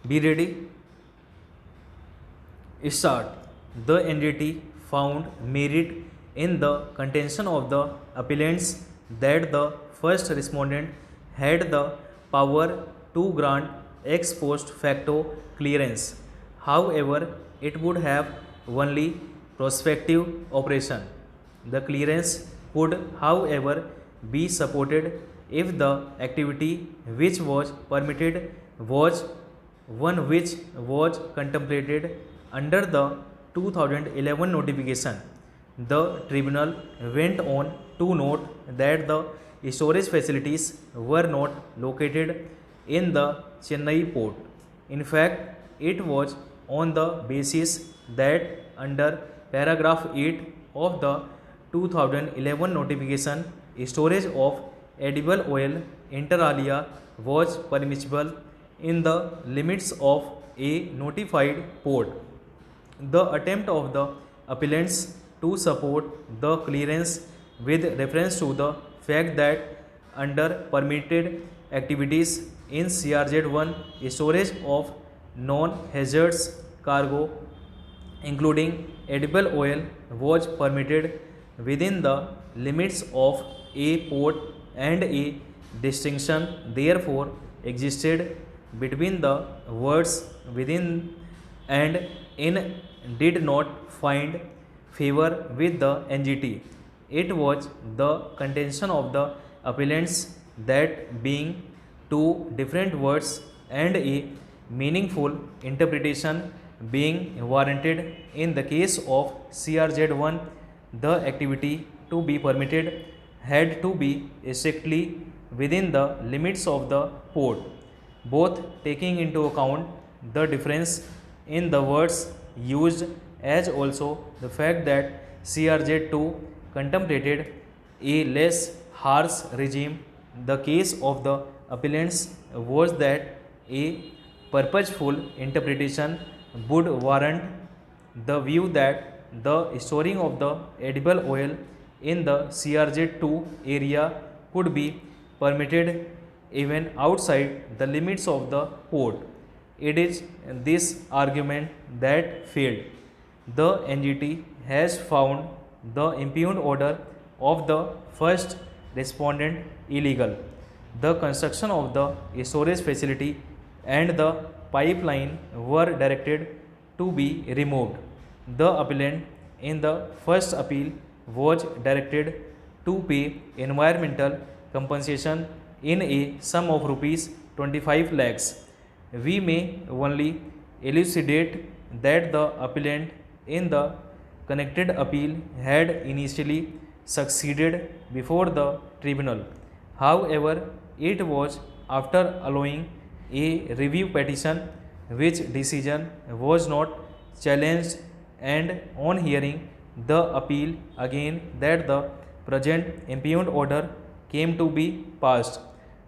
Be ready. Start. The NGT found merit in the contention of the appellants that the first respondent had the power to grant ex post facto clearance. However, it would have only prospective operation. The clearance could, however, be supported if the activity which was permitted was one which was contemplated under the 2011 notification. The tribunal went on to note that the storage facilities were not located in the Chennai port. In fact, it was on the basis that under paragraph 8 of the 2011 notification, storage of edible oil inter alia was permissible in the limits of a notified port. The attempt of the appellants to support the clearance with reference to the fact that under permitted activities in CRZ1, storage of non-hazardous cargo including edible oil was permitted within the limits of a port, and a distinction therefore existed between the words within and in did not find favor with the NGT. It was the contention of the appellants that being two different words and a meaningful interpretation being warranted in the case of CRZ1, the activity to be permitted had to be strictly within the limits of the port, both taking into account the difference in the words used as also the fact that CRZ2 contemplated a less harsh regime. The case of the appellants was that a purposeful interpretation would warrant the view that the storing of the edible oil in the CRZ2 area could be permitted even outside the limits of the port. It is this argument that failed. The NGT has found the impugned order of the first respondent illegal. The construction of the storage facility and the pipeline were directed to be removed. The appellant in the first appeal was directed to pay environmental compensation in a sum of rupees 25 lakhs. We may only elucidate that the appellant in the connected appeal had initially succeeded before the tribunal. However, it was after allowing a review petition which decision was not challenged, and on hearing the appeal again that the present impugned order came to be passed.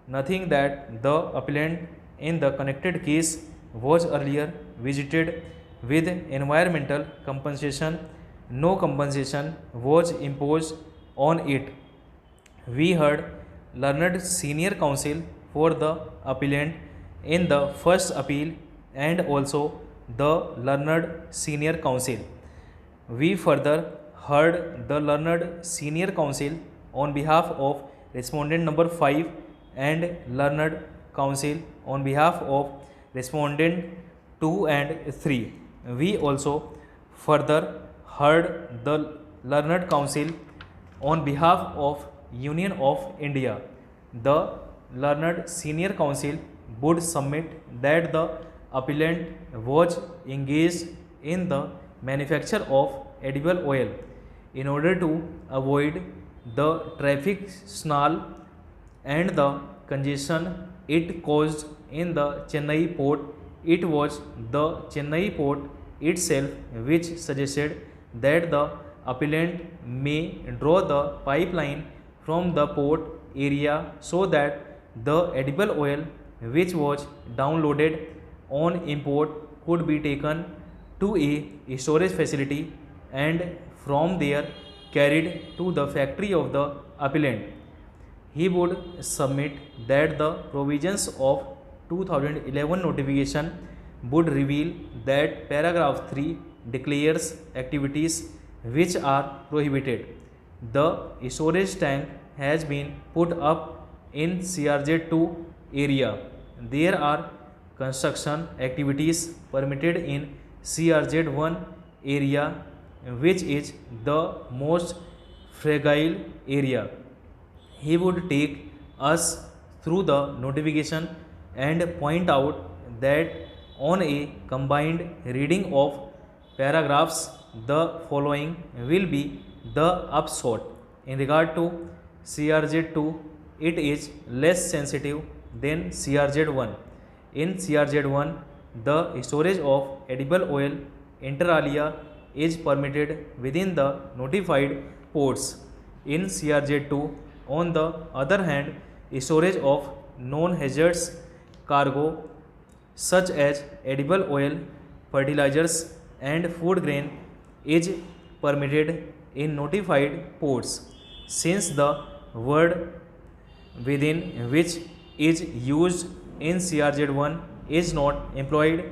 Nothing that the appellant in the connected case was earlier visited with environmental compensation. No compensation was imposed on it. We heard learned senior counsel for the appellant in the first appeal and also the learned senior counsel. We further heard the learned senior counsel on behalf of respondent number 5 and learned counsel on behalf of respondent 2 and 3. We also further heard the learned counsel on behalf of Union of India. The learned senior counsel would submit that the appellant was engaged in the manufacture of edible oil in order to avoid the traffic snarl and the congestion it caused in the Chennai port. It was the Chennai port itself which suggested that the appellant may draw the pipeline from the port area so that the edible oil which was downloaded on import could be taken to a storage facility and from there carried to the factory of the appellant. He would submit that the provisions of 2011 notification would reveal that paragraph 3 declares activities which are prohibited. The storage tank has been put up in CRZ2 area. There are construction activities permitted in CRZ1 area, which is the most fragile area. He would take us through the notification and point out that on a combined reading of paragraphs, the following will be the upshot. In regard to CRZ2, it is less sensitive than CRZ1. In CRZ1, the storage of edible oil inter alia is permitted within the notified ports. In CRZ2, on the other hand, storage of non-hazardous cargo such as edible oil, fertilizers and food grain is permitted in notified ports. Since the word within, which is used in CRZ1, is not employed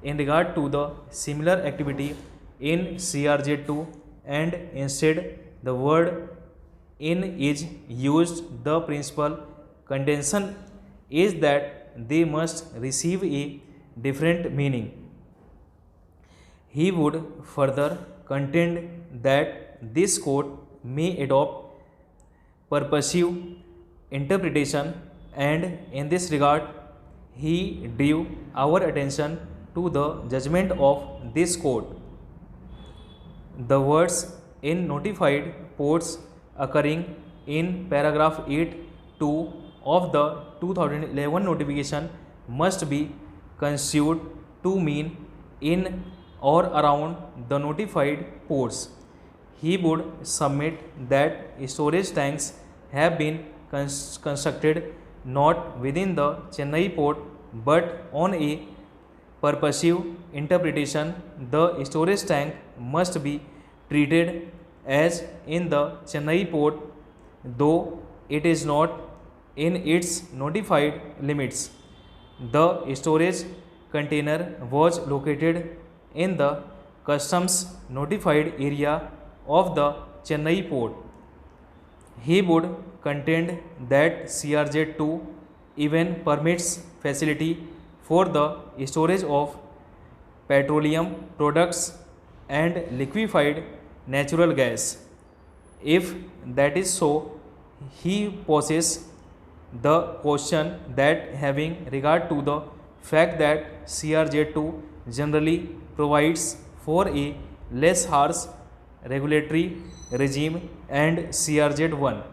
in regard to the similar activity in CRZ2 and instead the word in is used, the principal contention is that they must receive a different meaning. He would further contend that this court may adopt purposive interpretation, and in this regard he drew our attention to the judgment of this court. The words in notified ports occurring in paragraph 8(2) of the 2011 notification must be construed to mean in or around the notified ports. He would submit that storage tanks have been constructed not within the Chennai port but on a purposive interpretation. The storage tank must be treated as in the Chennai port, though it is not in its notified limits. The storage container was located in the customs notified area of the Chennai port. He would contend that CRZ2 even permits facility for the storage of petroleum products and liquefied natural gas. If that is so, he poses the question that having regard to the fact that CRZ2 generally provides for a less harsh regulatory regime and CRZ1